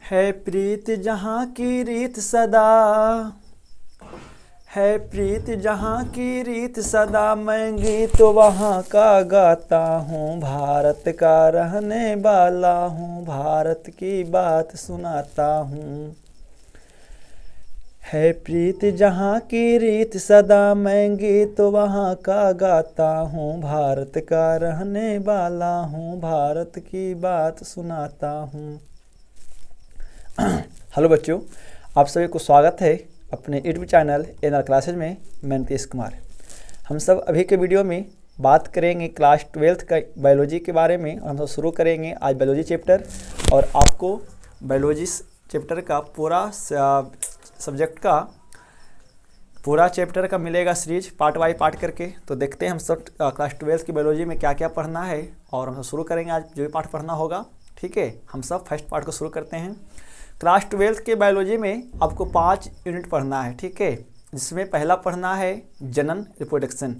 है प्रीत जहाँ की रीत सदा, है प्रीत जहाँ की रीत सदा, मैं गीत वहाँ का गाता हूँ। भारत का रहने वाला हूँ, भारत की बात सुनाता हूँ। है प्रीत जहाँ की रीत सदा, मैं गीत वहाँ का गाता हूँ। भारत का रहने वाला हूँ, भारत की बात सुनाता हूँ। हेलो बच्चों, आप सभी को स्वागत है अपने यूट्यूब चैनल एनआर क्लासेज में। मैं नीतीश कुमार। हम सब अभी के वीडियो में बात करेंगे क्लास 12th का बायोलॉजी के बारे में। हम सब शुरू करेंगे आज बायोलॉजी चैप्टर, और आपको बायोलॉजी चैप्टर का पूरा सब्जेक्ट का पूरा चैप्टर का मिलेगा सीरीज पार्ट बाई पार्ट करके। तो देखते हैं हम सब क्लास 12th की बायोलॉजी में क्या क्या पढ़ना है, और हम सब शुरू करेंगे आज जो भी पार्ट पढ़ना होगा। ठीक है, हम सब फर्स्ट पार्ट को शुरू करते हैं। क्लास 12th के बायोलॉजी में आपको 5 यूनिट पढ़ना है। ठीक है, जिसमें पहला पढ़ना है जनन रिप्रोडक्शन।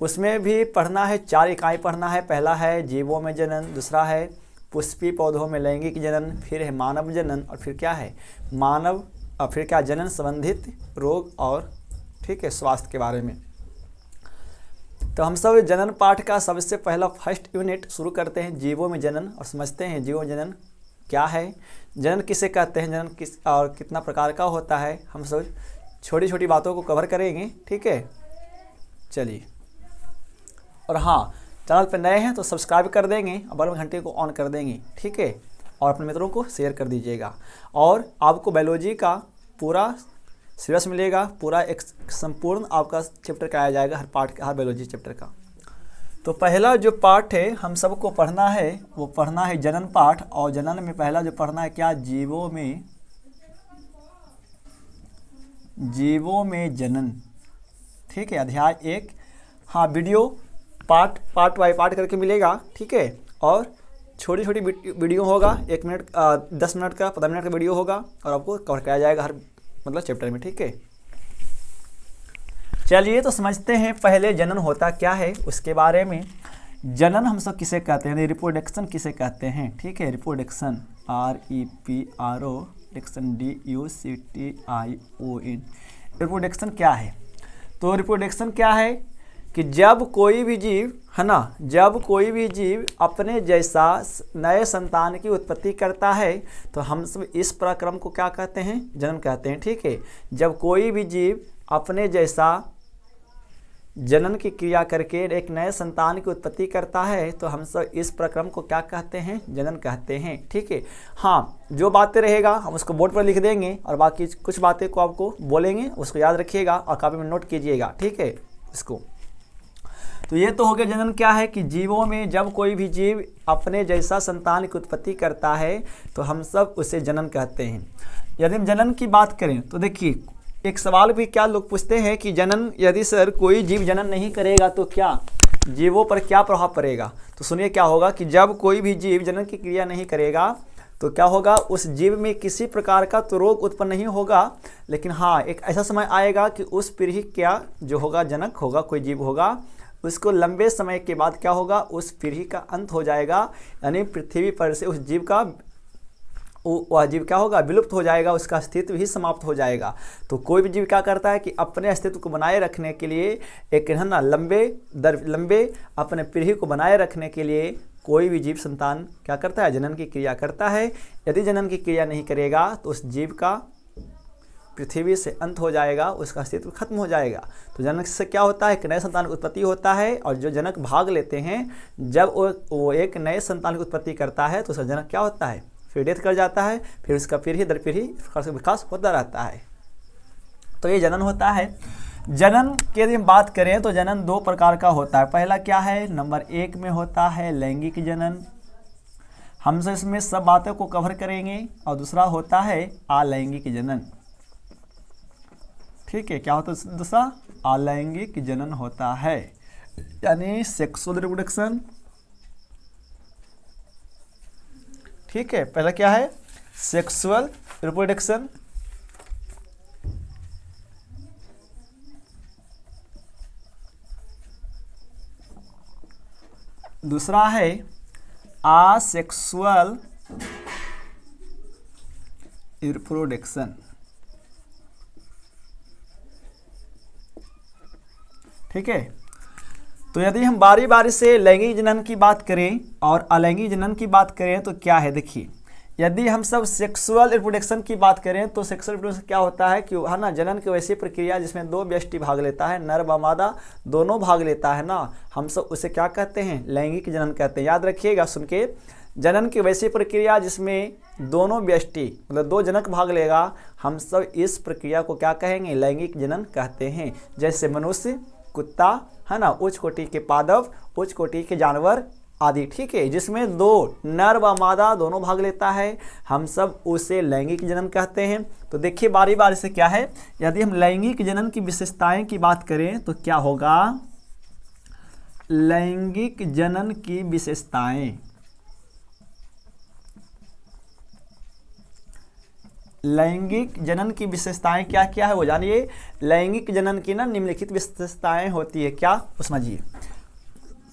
उसमें भी पढ़ना है 4 इकाई पढ़ना है। पहला है जीवों में जनन, दूसरा है पुष्पी पौधों में लैंगिक जनन, फिर है मानव जनन, और फिर क्या है फिर क्या जनन संबंधित रोग और ठीक है स्वास्थ्य के बारे में। तो हम सब जनन पाठ का सबसे पहला फर्स्ट यूनिट शुरू करते हैं जीवों में जनन, और समझते हैं जीवों में जनन क्या है, जनन किसे कहते हैं, जनन किस और कितना प्रकार का होता है। हम सब छोटी छोटी बातों को कवर करेंगे। ठीक है, चलिए। और हाँ, चैनल पर नए हैं तो सब्सक्राइब कर देंगे और बगल में घंटे को ऑन कर देंगे। ठीक है, और अपने मित्रों को शेयर कर दीजिएगा। और आपको बायोलॉजी का पूरा सिलेबस मिलेगा, पूरा एक संपूर्ण आपका चैप्टर कराया जाएगा हर पार्ट हर बायोलॉजी चैप्टर का। तो पहला जो पार्ट है हम सबको पढ़ना है वो पढ़ना है जनन पाठ। और जनन में पहला जो पढ़ना है क्या, जीवों में जनन। ठीक है, अध्याय 1। हाँ, वीडियो पार्ट बाई पार्ट करके मिलेगा। ठीक है, और छोटी छोटी वीडियो होगा, 1 मिनट 10 मिनट का 15 मिनट का वीडियो होगा, और आपको कवर कराया जाएगा हर चैप्टर में। ठीक है, चलिए तो समझते हैं पहले जनन होता क्या है उसके बारे में। जनन हम सब किसे कहते हैं, रिप्रोडक्शन किसे कहते हैं। ठीक है, रिप्रोडक्शन REPRO DUCTION। रिप्रोडक्शन क्या है, तो रिप्रोडक्शन क्या है कि जब कोई भी जीव है ना, जब कोई भी जीव अपने जैसा नए संतान की उत्पत्ति करता है तो हम सब इस प्रक्रम को क्या कहते हैं, जनन कहते हैं। ठीक है, जब कोई भी जीव अपने जैसा जनन की क्रिया करके एक नए संतान की उत्पत्ति करता है तो हम सब इस प्रक्रम को क्या कहते हैं, जनन कहते हैं। ठीक है, हाँ, जो बातें रहेगा हम उसको बोर्ड पर लिख देंगे, और बाकी कुछ बातें को आपको बोलेंगे, उसको याद रखिएगा और कॉपी में नोट कीजिएगा। ठीक है, इसको तो ये तो हो गया जनन क्या है कि जीवों में जब कोई भी जीव अपने जैसा संतान की उत्पत्ति करता है तो हम सब उसे जनन कहते हैं। यदि हम जनन की बात करें तो देखिए, एक सवाल भी क्या लोग पूछते हैं कि जनन, यदि सर कोई जीव जनन नहीं करेगा तो क्या जीवों पर क्या प्रभाव पड़ेगा। तो सुनिए क्या होगा कि जब कोई भी जीव जनन की क्रिया नहीं करेगा तो क्या होगा, उस जीव में किसी प्रकार का तो रोग उत्पन्न नहीं होगा, लेकिन हाँ एक ऐसा समय आएगा कि उस पीढ़ी क्या जो होगा, जनक होगा, कोई जीव होगा, उसको लंबे समय के बाद क्या होगा, उस पीढ़ी का अंत हो जाएगा, यानी पृथ्वी पर से उस जीव का वह जीव क्या होगा, विलुप्त हो जाएगा, उसका अस्तित्व ही समाप्त हो जाएगा। तो कोई भी जीव क्या करता है कि अपने अस्तित्व को बनाए रखने के लिए एक है ना लंबे अपने पीढ़ी को बनाए रखने के लिए कोई भी जीव संतान क्या करता है, जनन की क्रिया करता है। यदि जनन की क्रिया नहीं करेगा तो उस जीव का पृथ्वी से अंत हो जाएगा, उसका अस्तित्व खत्म हो जाएगा। तो जनक से क्या होता है, एक नए संतान की उत्पत्ति होता है, और जो जनक भाग लेते हैं, जब वो एक नए संतान की उत्पत्ति करता है तो उसका जनक क्या होता है, फिर डेथ कर जाता है, फिर उसका पीढ़ी दर पीढ़ी विकास होता रहता है। तो ये जनन होता है। जनन की यदि हम बात करें तो जनन 2 प्रकार का होता है। पहला क्या है, नंबर 1 में होता है लैंगिक जनन, हम सब इसमें सब बातों को कवर करेंगे। और दूसरा होता है अलैंगिक जनन। ठीक है, क्या होता है दूसरा, अलैंगिक जनन होता है, यानी सेक्सुअल रिप्रोडक्शन। ठीक है, पहला क्या है, सेक्सुअल रिप्रोडक्शन। दूसरा है असेक्सुअल रिप्रोडक्शन। ठीक है, तो यदि हम बारी बारी से लैंगिक जनन की बात करें और अलैंगिक जनन की बात करें तो क्या है, देखिए यदि हम सब सेक्सुअल रिप्रोडक्शन की बात करें तो सेक्सुअल रिप्रोडक्शन क्या होता है कि है ना, जनन की वैसी प्रक्रिया जिसमें दो व्यष्टि भाग लेता है, नर व मादा दोनों भाग लेता है ना, हम सब उसे क्या कहते हैं, लैंगिक जनन कहते हैं। याद रखिएगा सुन के, जनन की वैसी प्रक्रिया जिसमें दोनों व्यष्टि मतलब दो जनक भाग लेगा, हम सब इस प्रक्रिया को क्या कहेंगे, लैंगिक जनन कहते हैं। जैसे मनुष्य, कुत्ता, है ना, उच्च कोटि के पादप, उच्च कोटि के जानवर आदि। ठीक है, जिसमें दो नर व मादा दोनों भाग लेता है, हम सब उसे लैंगिक जनन कहते हैं। तो देखिए बारी बारी से क्या है, यदि हम लैंगिक जनन की विशेषताएं की बात करें तो क्या होगा, लैंगिक जनन की विशेषताएं, लैंगिक जनन की विशेषताएं क्या क्या है वो जानिए। लैंगिक जनन की ना निम्नलिखित विशेषताएं होती है, क्या वो समझिए।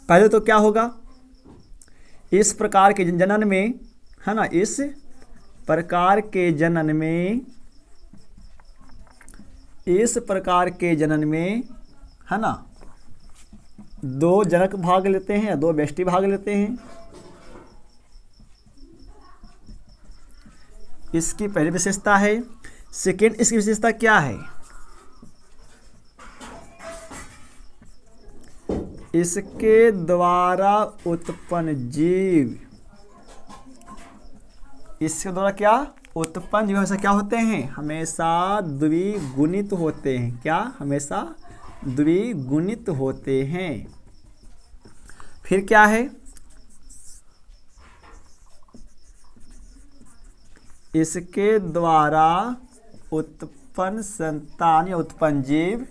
पहले तो क्या होगा, इस प्रकार के जनन में, है ना, इस प्रकार के जनन में, इस प्रकार के जनन में, है ना, दो जनक भाग लेते हैं, दो व्यष्टि भाग लेते हैं। इसकी पहली विशेषता है। सेकेंड, इसकी विशेषता क्या है, इसके द्वारा उत्पन्न जीव, इसके द्वारा क्या उत्पन्न जीव हमेशा क्या होते हैं, हमेशा द्विगुणित होते हैं। क्या, हमेशा द्विगुणित होते हैं। फिर क्या है, इसके द्वारा उत्पन्न संतान या उत्पन्न जीव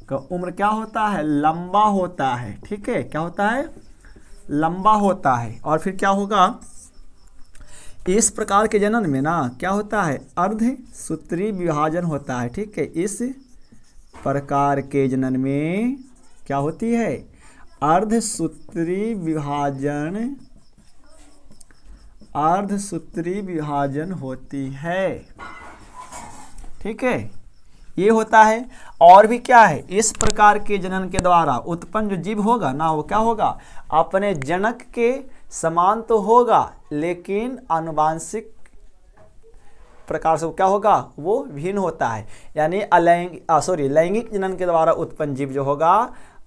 का उम्र क्या होता है, लंबा होता है। ठीक है, क्या होता है, लंबा होता है। और फिर क्या होगा, इस प्रकार के जनन में ना क्या होता है, अर्धसूत्री विभाजन होता है। ठीक है, इस प्रकार के जनन में क्या होती है, अर्धसूत्री विभाजन, अर्धसूत्री विभाजन होती है। ठीक है, ये होता है। और भी क्या है, इस प्रकार के जनन के द्वारा उत्पन्न जो जीव होगा ना, वो क्या होगा, अपने जनक के समान तो होगा लेकिन आनुवांशिक प्रकार से वो क्या होगा, वो भिन्न होता है। यानी लैंगिक जनन के द्वारा उत्पन्न जीव जो होगा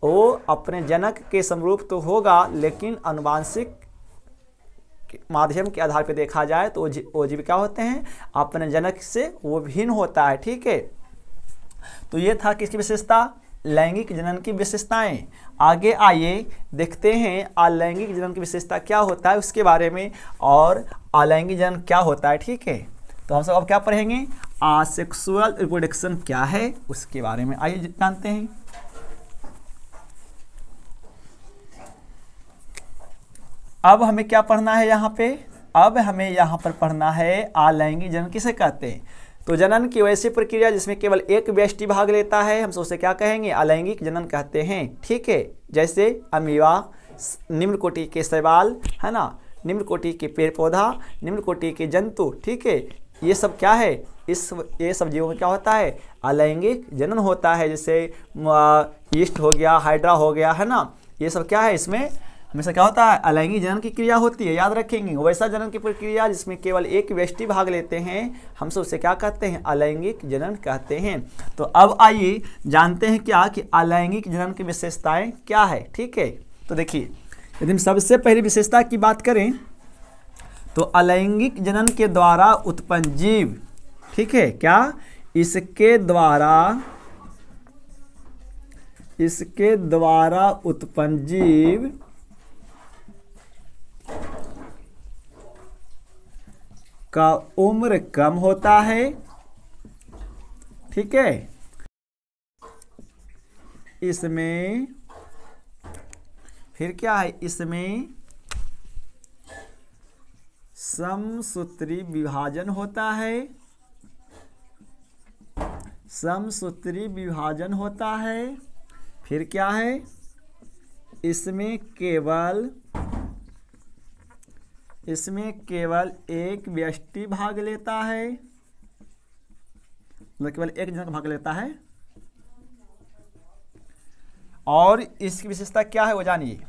वो अपने जनक के समरूप तो होगा लेकिन आनुवांशिक माध्यम के आधार पर देखा जाए तो वो जीव क्या होते हैं, अपने जनक से वो भिन्न होता है। ठीक है, तो ये था किसकी विशेषता, लैंगिक जनन की विशेषताएं। आगे आइए देखते हैं अलैंगिक जनन की विशेषता क्या होता है उसके बारे में, और अलैंगिक जनन क्या होता है। ठीक है, तो हम सब अब क्या पढ़ेंगे, आसेक्सुअल रिप्रोडक्शन क्या है उसके बारे में आइए जानते हैं। अब हमें क्या पढ़ना है यहाँ पे, अब हमें यहाँ पर पढ़ना है अलैंगिक जनन किसे कहते हैं। तो जनन की वैसी प्रक्रिया जिसमें केवल एक व्यष्टि भाग लेता है, हम उसे क्या कहेंगे, अलैंगिक जनन कहते हैं। ठीक है, जैसे अमीबा, निम्न कोटि के शैवाल, है ना, निम्न कोटि के पेड़ पौधा, निम्न कोटि के जंतु। ठीक है, ये सब क्या है, ये सब जीवों में क्या होता है, अलैंगिक जनन होता है। जैसे यीस्ट हो गया, हाइड्रा हो गया, है ना, ये सब क्या है, इसमें हमेशा क्या होता है, अलैंगिक जनन की क्रिया होती है। याद रखेंगे, वैसा जनन की प्रक्रिया जिसमें केवल एक व्यष्टि भाग लेते हैं, हम सब उसे क्या कहते हैं, अलैंगिक जनन कहते हैं। तो अब आइए जानते हैं क्या कि अलैंगिक जनन की विशेषताएं क्या है। ठीक है, तो देखिए यदि हम सबसे पहली विशेषता की बात करें तो अलैंगिक जनन के द्वारा उत्पन्न जीव, ठीक है, क्या, इसके द्वारा उत्पन्न जीव का उम्र कम होता है। ठीक है, इसमें फिर क्या है, इसमें समसूत्री विभाजन होता है, समसूत्री विभाजन होता है। फिर क्या है, इसमें केवल इसमें केवल एक व्यष्टि भाग लेता है, मतलब केवल एक जनक भाग लेता है। और इसकी विशेषता क्या है वो जानिए।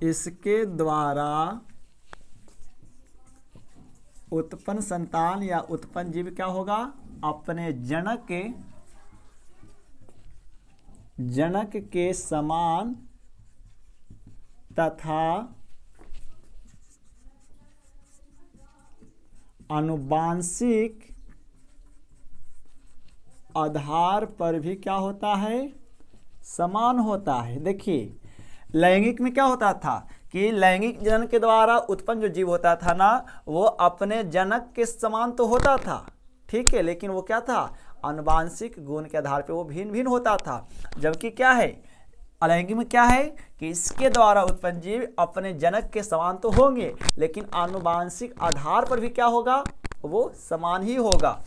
इसके द्वारा उत्पन्न संतान या उत्पन्न जीव क्या होगा, अपने जनक के समान तथा आनुवांशिक आधार पर भी क्या होता है, समान होता है। देखिए लैंगिक में क्या होता था कि लैंगिक जनन के द्वारा उत्पन्न जो जीव होता था ना, वो अपने जनक के समान तो होता था, ठीक है, लेकिन वो क्या था, आनुवांशिक गुण के आधार पे वो भिन्न भिन्न होता था। जबकि क्या है अलैंगिक में क्या है कि इसके द्वारा उत्पन्न जीव अपने जनक के समान तो होंगे, लेकिन आनुवांशिक आधार पर भी क्या होगा, वो समान ही होगा।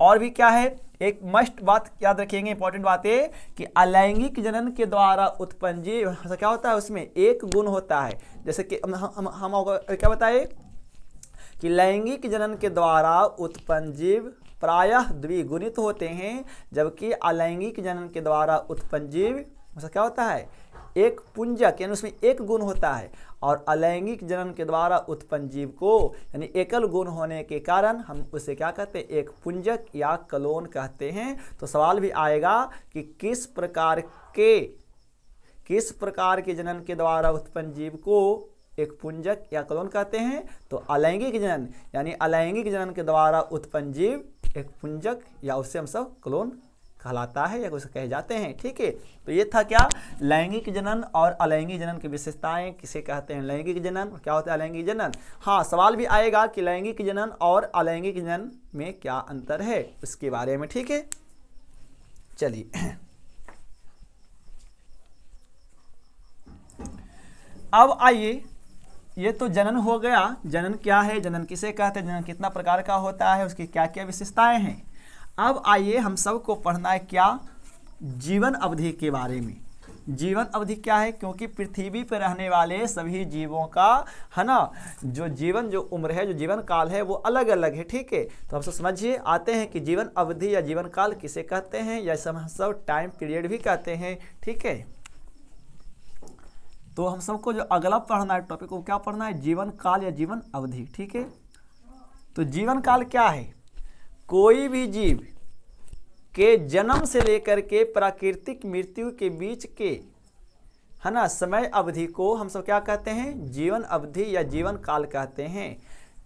और भी क्या है, एक मस्ट बात याद रखेंगे, इंपॉर्टेंट बात है कि अलैंगिक जनन के द्वारा उत्पन्न जीव क्या होता है, उसमें एक गुण होता है। जैसे कि हम क्या बताए कि लैंगिक जनन के द्वारा उत्पन्न जीव प्रायः द्विगुणित होते हैं, जबकि अलैंगिक जनन के द्वारा उत्पन्न जीव क्या होता है, एक पुंजक यानी उसमें एक गुण होता है। और अलैंगिक जनन के द्वारा उत्पन्न जीव को यानी एकल गुण होने के कारण हम उसे क्या कहते हैं, एक पुंजक या कलोन कहते हैं। तो सवाल भी आएगा कि किस प्रकार के जनन के द्वारा उत्पन्न जीव को एक पुंजक या कलोन कहते हैं। तो अलैंगिक जनन यानी अलैंगिक जनन के द्वारा उत्पन्न जीव एक पुंजक या उससे हम सब कलोन कहलाता है या उसे कहे जाते हैं, ठीक है। तो ये था क्या, लैंगिक जनन और अलैंगिक जनन की विशेषताएं, किसे कहते हैं लैंगिक जनन, क्या होता है अलैंगिक जनन। हाँ, सवाल भी आएगा कि लैंगिक जनन और अलैंगिक जनन में क्या अंतर है उसके बारे में, ठीक है। चलिए अब आइए, ये तो जनन हो गया। जनन क्या है, जनन किसे कहते हैं, जनन कितना प्रकार का होता है, उसकी क्या क्या विशेषताएं हैं। अब आइए हम सबको पढ़ना है क्या, जीवन अवधि के बारे में। जीवन अवधि क्या है, क्योंकि पृथ्वी पर रहने वाले सभी जीवों का है ना जो जीवन जो उम्र है, जो जीवन काल है वो अलग अलग है, ठीक है। तो हम सब समझिए आते हैं कि जीवन अवधि या जीवन काल किसे कहते हैं, या हम सब टाइम पीरियड भी कहते हैं, ठीक है। तो हम सबको जो अगला पढ़ना है टॉपिक को क्या पढ़ना है, जीवन काल या जीवन अवधि, ठीक है। तो जीवन काल क्या है, कोई भी जीव के जन्म से लेकर के प्राकृतिक मृत्यु के बीच के है ना समय अवधि को हम सब क्या कहते हैं, जीवन अवधि या जीवन काल कहते हैं।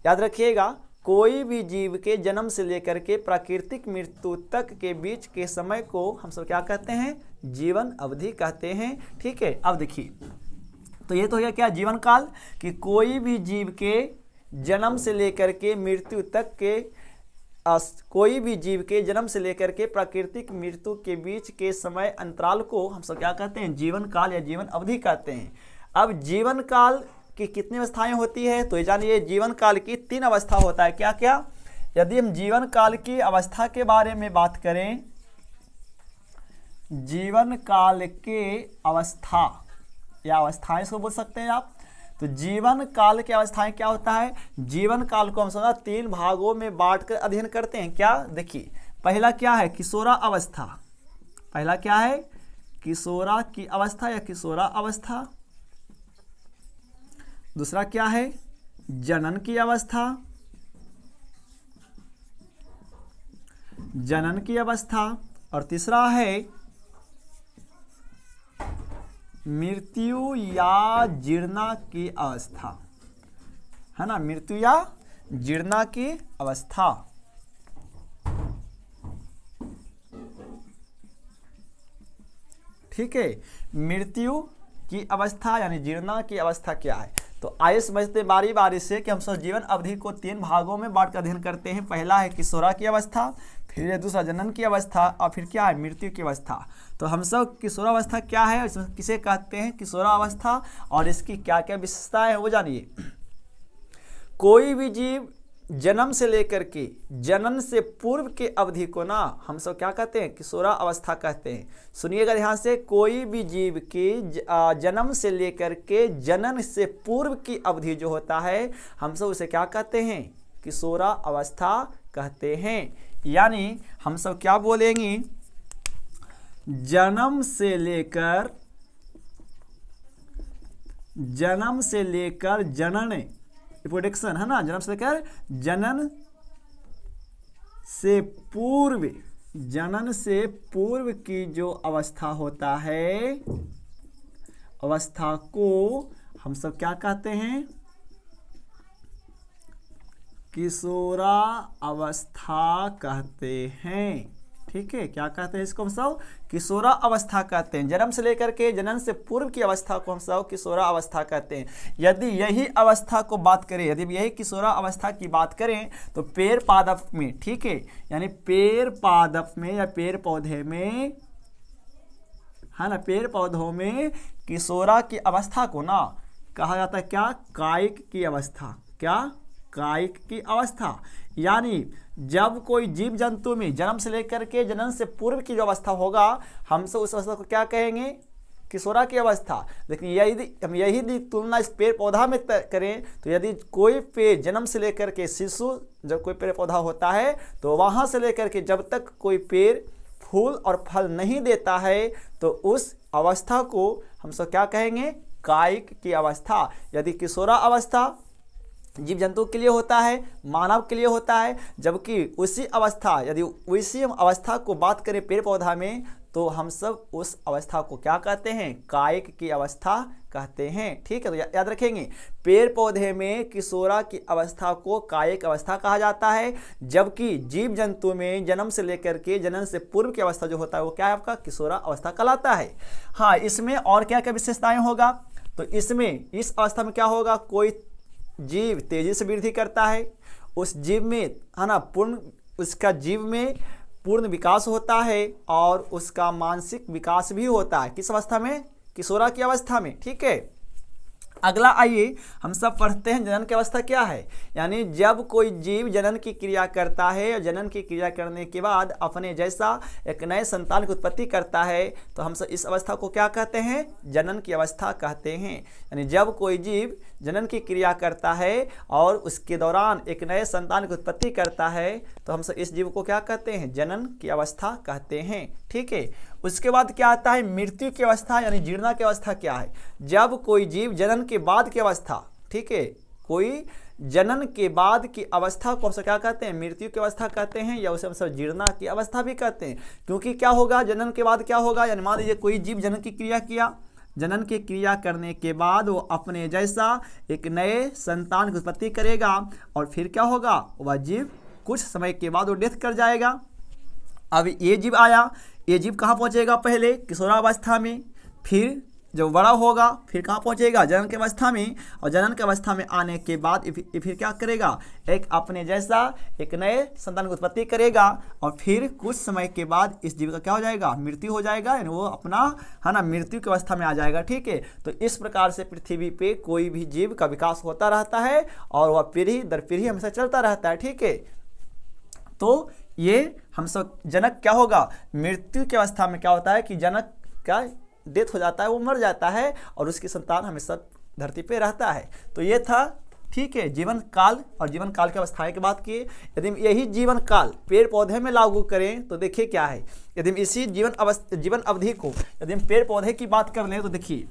याद रखिएगा, कोई भी जीव के जन्म से लेकर के प्राकृतिक मृत्यु तक के बीच के समय को हम सब क्या कहते हैं, जीवन अवधि कहते हैं, ठीक है। अब देखिए, तो ये तो हो गया क्या, जीवन काल, कि कोई भी जीव के जन्म से लेकर के मृत्यु तक के कोई भी जीव के जन्म से लेकर के प्राकृतिक मृत्यु के बीच के समय अंतराल को हम सब क्या कहते हैं, जीवन काल या जीवन अवधि कहते हैं। अब जीवन काल की कितनी अवस्थाएं होती है, तो ये जानिए जीवन काल की 3 अवस्था होता है। क्या क्या, यदि हम जीवन काल की अवस्था के बारे में बात करें, जीवन काल के अवस्था या अवस्थाएं इसको बोल सकते हैं आप। तो जीवन काल की अवस्थाएं क्या होता है, जीवन काल को हम समझा 3 भागों में बांटकर अध्ययन करते हैं। क्या, देखिए पहला क्या है, किशोरा अवस्था। पहला क्या है, किशोरा की अवस्था या किशोरा अवस्था। दूसरा क्या है, जनन की अवस्था, जनन की अवस्था। और तीसरा है मृत्यु या जीर्णा की अवस्था, है ना, मृत्यु या जीर्णा की अवस्था। ठीक है, मृत्यु की अवस्था यानी जीर्णा की अवस्था क्या है, तो आइए समझते बारी बारी से कि हम सब जीवन अवधि को 3 भागों में बांट कर अध्ययन करते हैं। पहला है किशोरा की अवस्था, फिर दूसरा जनन की अवस्था और फिर क्या है मृत्यु की अवस्था। तो हम सब किशोरावस्था क्या है, इसमें किसे कहते हैं किशोरावस्था और इसकी क्या क्या विशेषताएं हैं वो जानिए। कोई भी जीव जन्म से लेकर के जनन से पूर्व के अवधि को ना हम सब क्या कहते हैं किशोरा अवस्था कहते हैं। सुनिएगा ध्यान से, कोई भी जीव के जन्म से लेकर के जनन से पूर्व की अवधि जो होता है हम सब उसे क्या कहते हैं किशोरा अवस्था कहते हैं। यानी हम सब क्या बोलेंगे, जन्म से लेकर जनन रिप्रोडक्शन है ना, जन्म से लेकर जनन से पूर्व की जो अवस्था होता है अवस्था को हम सब क्या कहते हैं किशोरा अवस्था कहते हैं। ठीक है, क्या कहते हैं इसको हम सब किशोरा अवस्था कहते हैं। जन्म से लेकर के जनन से पूर्व की अवस्था को हम सब किशोरा अवस्था कहते हैं। यदि यही अवस्था को बात करें, यदि यही किशोरा अवस्था की बात करें तो पेड़ पादप में, ठीक है, यानी पेड़ पादप में या पेड़ पौधे में है ना, पेड़ पौधों में किशोरा की अवस्था को ना कहा जाता है क्या कायिक की अवस्था। क्या कायिक की अवस्था। यानी जब कोई जीव जंतु में जन्म से लेकर के जनन से पूर्व की जो अवस्था होगा हम सब उस अवस्था को क्या कहेंगे किशोरा की अवस्था। लेकिन यदि हम यही तुलना इस पेड़ पौधा में करें तो यदि कोई पेड़ जन्म से लेकर के शिशु जब कोई पेड़ पौधा होता है तो वहाँ से लेकर के जब तक कोई पेड़ फूल और फल नहीं देता है तो उस अवस्था को हम सब क्या कहेंगे कायिक की अवस्था। यदि किशोरा अवस्था जीव जंतु के लिए होता है, मानव के लिए होता है, जबकि उसी अवस्था यदि उसी अवस्था को बात करें पेड़ पौधा में तो हम सब उस अवस्था को क्या कहते हैं कायिक की अवस्था कहते हैं। ठीक है, तो याद रखेंगे पेड़ पौधे में किशोरा की अवस्था को कायिक अवस्था कहा जाता है, जबकि जीव जंतु में जन्म से लेकर के जनन से पूर्व की अवस्था जो होता है वो क्या है आपका किशोरा अवस्था कहलाता है। हाँ, इसमें और क्या क्या विशेषताएं होगा, तो इसमें इस अवस्था में क्या होगा, कोई जीव तेजी से वृद्धि करता है, उस जीव में है ना उसका जीव में पूर्ण विकास होता है और उसका मानसिक विकास भी होता है। किस अवस्था में किशोरा की अवस्था में। ठीक है, अगला आइए हम सब पढ़ते हैं जनन की अवस्था क्या है। यानी जब कोई जीव जनन की क्रिया करता है और जनन की क्रिया करने के बाद अपने जैसा एक नए संतान की उत्पत्ति करता है तो हम सब इस अवस्था को क्या कहते हैं जनन की अवस्था कहते हैं। यानी जब कोई जीव जनन की क्रिया करता है और उसके दौरान एक नए संतान की उत्पत्ति करता है तो हम सब इस जीव को क्या कहते हैं जनन की अवस्था कहते हैं। ठीक है, उसके बाद क्या आता है मृत्यु की अवस्था यानी जीर्णा की अवस्था क्या है, जब कोई जीव जनन के बाद की अवस्था, ठीक है, कोई जनन के बाद की अवस्था को हम क्या कहते हैं मृत्यु की अवस्था कहते हैं या उसे हम सब जीर्णा की अवस्था भी कहते हैं। क्योंकि क्या होगा जनन के बाद क्या होगा, यानी मान लीजिए कोई जीव जनन की क्रिया किया, जनन की क्रिया करने के बाद वो अपने जैसा एक नए संतान की उत्पत्ति करेगा और फिर क्या होगा वह जीव कुछ समय के बाद वो डेथ कर जाएगा। अब ये जीव आया, ये जीव कहाँ पहुँचेगा, पहले किशोरावस्था में, फिर जब बड़ा होगा फिर कहाँ पहुँचेगा जनन की अवस्था में, और जनन की अवस्था में आने के बाद फिर क्या करेगा एक अपने जैसा एक नए संतान की उत्पत्ति करेगा और फिर कुछ समय के बाद इस जीव का क्या हो जाएगा मृत्यु हो जाएगा, यानी वो अपना है ना मृत्यु की अवस्था में आ जाएगा। ठीक है, तो इस प्रकार से पृथ्वी पे कोई भी जीव का विकास होता रहता है और वह पीढ़ी दर पीढ़ी हमेशा चलता रहता है। ठीक है, तो ये हम सब जनक क्या होगा मृत्यु की अवस्था में क्या होता है कि जनक का डेथ हो जाता है, वो मर जाता है और उसकी संतान हमेशा धरती पे रहता है। तो ये था ठीक है जीवन काल और जीवन काल की अवस्थाएं की बात किए। यदि यही जीवन काल पेड़ पौधे में लागू करें तो देखिए क्या है, यदि इसी जीवन अवधि को यदि हम पेड़ पौधे की बात कर लें तो देखिए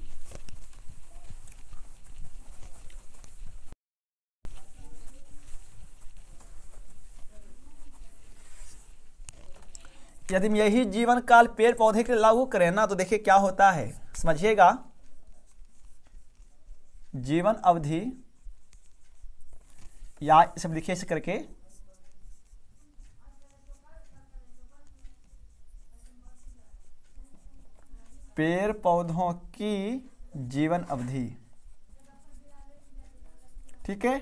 यदि हम यही जीवन काल पेड़ पौधे के लिए लागू करें ना तो देखिए क्या होता है, समझिएगा। जीवन अवधि या सब लिखिए इसे करके, पेड़ पौधों की जीवन अवधि। ठीक है।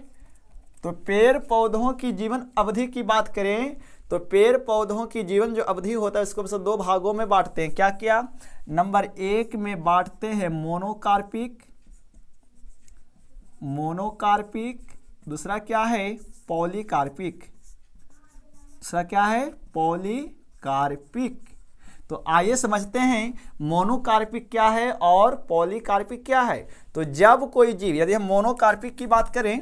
तो पेड़ पौधों की जीवन अवधि की बात करें तो पेड़ पौधों की जीवन जो अवधि होता है इसको हम सब दो भागों में बांटते हैं। क्या क्या? नंबर 1 में बांटते हैं मोनोकार्पिक, दूसरा क्या है? पॉलीकार्पिक। दूसरा क्या है? पॉलीकार्पिक। तो आइए समझते हैं मोनोकार्पिक क्या है और पॉलीकार्पिक क्या है। तो जब कोई जीव, यदि हम मोनोकार्पिक की बात करें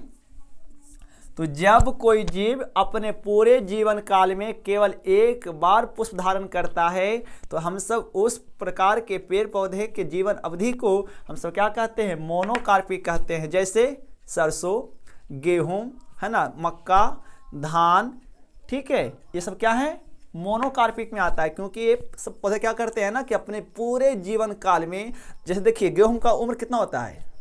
तो जब कोई जीव अपने पूरे जीवन काल में केवल एक बार पुष्प धारण करता है तो हम सब उस प्रकार के पेड़ पौधे के जीवन अवधि को हम सब क्या कहते हैं? मोनोकार्पिक कहते हैं। जैसे सरसों, गेहूं, है ना, मक्का, धान, ठीक है, ये सब क्या है? मोनोकार्पिक में आता है। क्योंकि ये सब पौधे क्या करते हैं ना कि अपने पूरे जीवन काल में, जैसे देखिए गेहूं का उम्र कितना होता है?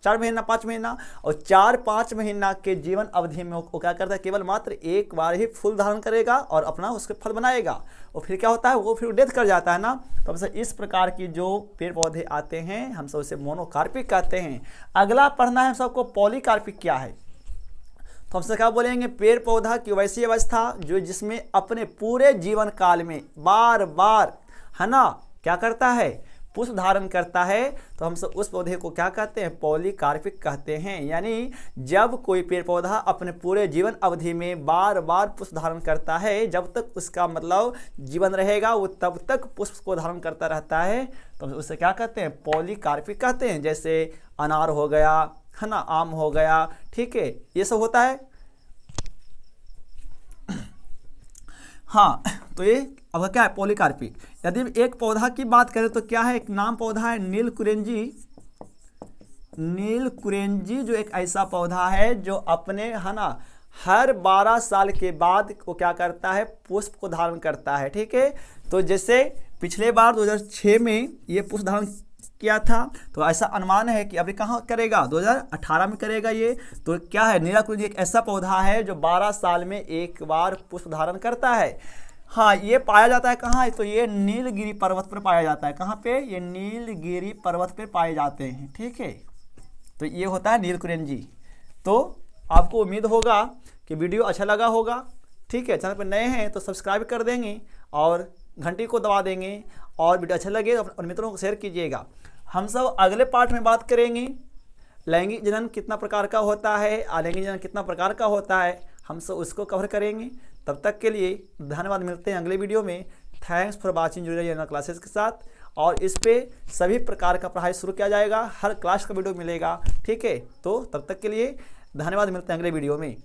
4 महीना, 5 महीना, और 4-5 महीना के जीवन अवधि में वो क्या करता है? केवल मात्र एक बार ही फूल धारण करेगा और अपना उसके फल बनाएगा और फिर क्या होता है? वो फिर डेथ कर जाता है ना। तो हमसे इस प्रकार की जो पेड़ पौधे आते हैं हम सब उसे मोनोकार्पिक कहते हैं। अगला पढ़ना है हम सबको पॉलीकार्पिक क्या है। तो हमसे क्या बोलेंगे? पेड़ पौधा की वैसी अवस्था जो जिसमें अपने पूरे जीवन काल में बार बार, है ना, क्या करता है? पुष्प धारण करता है। तो हम सब उस पौधे को क्या कहते हैं? पॉलीकार्पिक कहते हैं। यानी जब कोई पेड़ पौधा अपने पूरे जीवन अवधि में बार बार पुष्प धारण करता है, जब तक उसका मतलब जीवन रहेगा वो तब तक पुष्प को धारण करता रहता है, तो हम उसे क्या कहते हैं? पॉलीकार्पिक कहते हैं। जैसे अनार हो गया, है ना, आम हो गया, ठीक है, ये सब होता है। हाँ, तो ये अब क्या है? पॉलीकार्पिक। यदि एक पौधा की बात करें तो क्या है? एक नाम पौधा है नीलकुरेंजी। नीलकुरेंजी जो एक ऐसा पौधा है जो अपने, है ना, हर 12 साल के बाद वो क्या करता है? पुष्प को धारण करता है, ठीक है। तो जैसे पिछले बार 2006 में ये पुष्प धारण किया था, तो ऐसा अनुमान है कि अभी कहाँ करेगा? 2018 में करेगा ये। तो क्या है? नीलकुरेंजी एक ऐसा पौधा है जो 12 साल में एक बार पुष्प धारण करता है। हाँ, ये पाया जाता है कहाँ? तो ये नीलगिरी पर्वत पर पाया जाता है। कहाँ पे? ये नीलगिरी पर्वत पे पाए जाते हैं, ठीक है। तो ये होता है नीलकुरेंजी। तो आपको उम्मीद होगा कि वीडियो अच्छा लगा होगा, ठीक है। चैनल पर नए हैं तो सब्सक्राइब कर देंगे और घंटी को दबा देंगे, और वीडियो अच्छा लगे तो अपने मित्रों को शेयर कीजिएगा। हम सब अगले पार्ट में बात करेंगे लैंगिक जनन कितना प्रकार का होता है, अलैंगिक जनन कितना प्रकार का होता है, हम सब उसको कवर करेंगे। तब तक के लिए धन्यवाद, मिलते हैं अगले वीडियो में। थैंक्स फॉर वाचिंग जुड़े रहिए क्लासेस के साथ, और इस पे सभी प्रकार का पढ़ाई शुरू किया जाएगा, हर क्लास का वीडियो मिलेगा, ठीक है। तो तब तक के लिए धन्यवाद, मिलते हैं अगले वीडियो में।